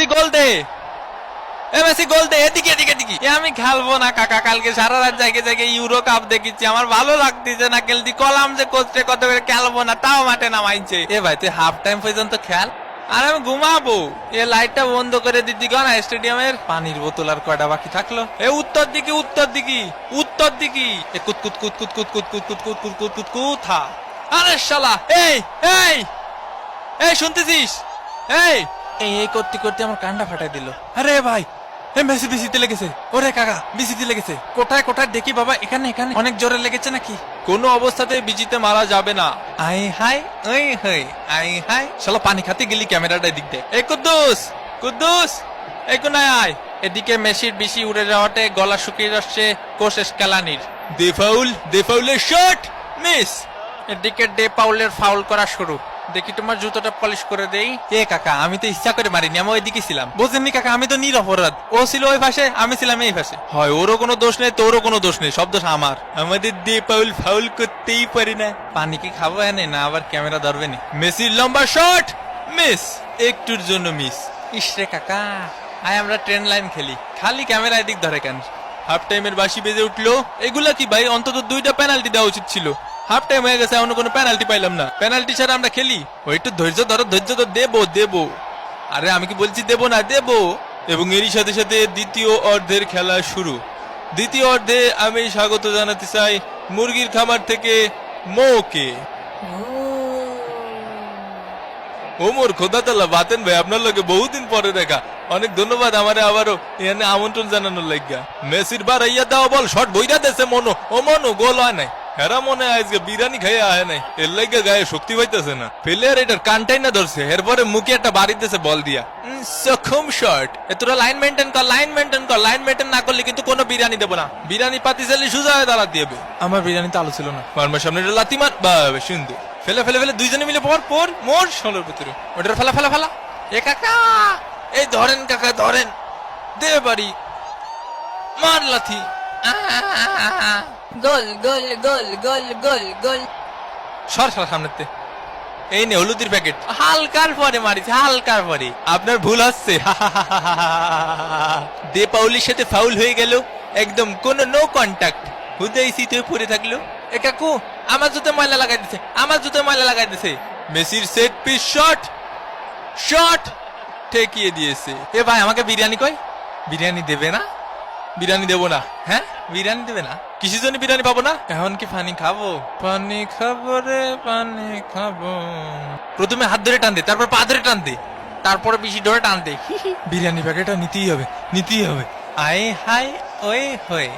Messi গোল দে, এ Messi গোল দে, এদিকে এদিকে এদিকে। আমি খেলবো না কাকা, কালকে সারা রাত জায়গায় জায়গায় ইউরো কাপ দেখেছি, আমার ভালো লাগতেছে না খেলতে। কলাম যে কোচে কত করে খেলবো না, তাও মাঠে নামাইছে। এ ভাই তুই হাফ টাইম পর্যন্ত খেল, আর আমি ঘুমাবো। এ লাইটটা বন্ধ করে দিদি না স্টেডিয়ামের। পানির বোতল আর কয়টা বাকি থাকলো? এ উত্তর দিকে উত্তর দিকে উত্তর দিকে। এ কুত কুত কুত কুত কুত কুত কুত কুত কুত কুত কুত কুত কুথা। আরে শালা, এই এই এই শুনতেছিস? এই এই করতে করতে আমার কানটা ফাটাই দিল। আরে ভাই, মেসি বিসিতে লেগেছে। ওরে কাকা, বিসিতে লেগেছে। কোথায় কোথায় দেখি বাবা? এখানে এখানে অনেক জোরে লেগেছে নাকি? কোনো অবস্থাতে বিজিতে মারা যাবে না। আই হাই ওই হাই আই হাই। শালা পানি খাতে গেলি ক্যামেরাটা দিক দে। এই কুদ্দুস কুদ্দুস, এই কোনায় আয়। এদিকে মেসির বিসি উড়ে যাওয়াতে গলা শুকিয়ে যাচ্ছে কোচ স্ক্যালানির। দে ফাউলের শট মিস। এদিকে ডে পাউলের ফাউল করা শুরু। দেখি তোমার জুতোটা পলিশ করে দেই। এ কাকা, আমি তো ইচ্ছা করে মারিনি, আমি ওইদিকে ছিলাম। বোঝেননি কাকা, আমি তো নিরপরাধ। ও ছিল ওই পাশে, আমি ছিলাম এই পাশে। হয় ওরও কোনো দোষ নেই, তোরও কোনো দোষ নেই, সব দোষ আমার। আমাদের ডে পাউল ফাউল করতেই পারি না। পানি কি খাবো এনে না আবার ক্যামেরা ধরবে নি? মেসির লম্বা শট মিস, একটুর জন্য মিস। ইসরে কাকা, আয় আমরা ট্রেন লাইন খেলি, খালি ক্যামেরা এদিক ধরে কেন? হাফ টাইমের বাঁশি বেজে উঠলো। এগুলা কি ভাই? অন্তত 2টা পেনাল্টি দেওয়া উচিত ছিল। হাফ টাইম হয়ে গেছে, এখনো কোনো পেনাল্টি পাইলাম না। পেনাল্টি ছাড়া আমরা খেলি? ওই একটু ধৈর্য ধরো, ধৈর্য তো দেবো। আরে আমি কি বলছি দেবো না? দেবো। এবং এরই সাথে সাথে দ্বিতীয় অর্ধের খেলা শুরু। দ্বিতীয় অর্ধে আমি স্বাগত জানাতে চাই মুরগির খামার থেকে মৌকে। ওমর খোদাতাল্লাহ বাতেন ভাই, আপনার লোকে বহুদিন পরে দেখা। অনেক ধন্যবাদ আমারে আবারও এখানে আমন্ত্রণ জানানোর লাগিয়া। মেসির বার ইয়া দেওয়া বল শট বইরা দেছে মনো। ও মনো, গোল হয় নাই। হেরা মনে হয় আজকে বিরিয়ানি খাইয়ে আয় নাই, এর লাগে গায়ে শক্তি পাইতেছে না। প্লেয়ার এটার কানটাই না ধরছে, এরপরে মুখে একটা বাড়ি দিতেছে বল দিয়া। সক্ষম শট। তোরা লাইন মেনটেন কর, লাইন মেনটেন কর। লাইন মেনটেন না করলে কিন্তু কোনো বিরিয়ানি দেবো না। বিরিয়ানি পাতি চাইলে সোজা হয়ে দাঁড়া দিবে। আমার বিরিয়ানি তো আলো ছিল না। মারমার সামনে লাতি মার, বাবা সুন্দর। ফেলে ফেলে ফেলে দুইজনে মিলে পর মোর শোলের ভিতরে ওটার ফেলা ফেলা ফেলা। এ কাকা, এই ধরেন কাকা ধরেন, দে বাড়ি মার লাথি। গোল গোল গোল গোল গোল গোল। সর সামনেতে। এই নে হলুদের প্যাকেট। হালকার পরে মারিছে, হালকার পরে। আপনার ভুল হচ্ছে। দে পাউলির সাথে ফাউল হয়ে গেল, একদম কোনো নো কন্টাক্ট। হুদাই সিটে পড়ে থাকলো। এ কাকু, আমার জুতো ময়লা লাগাই দিছে, আমার জুতো ময়লা লাগাই দিছে। মেসির সেট পিস শট ঠেকিয়ে দিয়েছে। এ ভাই, আমাকে বিরিয়ানি কই? বিরিয়ানি দেবে না? বিরিয়ানি দেবো না। হ্যাঁ, বিরিয়ানি দেবে না? কিসের জন্য বিরিয়ানি পাবো না? এখন কি পানি খাবো? পানি খাবো রে, পানি খাবো। প্রথমে হাত ধরে টান দে, তারপর পা ধরে টান দে, তারপরে বেশি ধরে টান দে। বিরিয়ানি প্যাকেটটা নিতেই হবে। আয় হাই ওই হয়ে।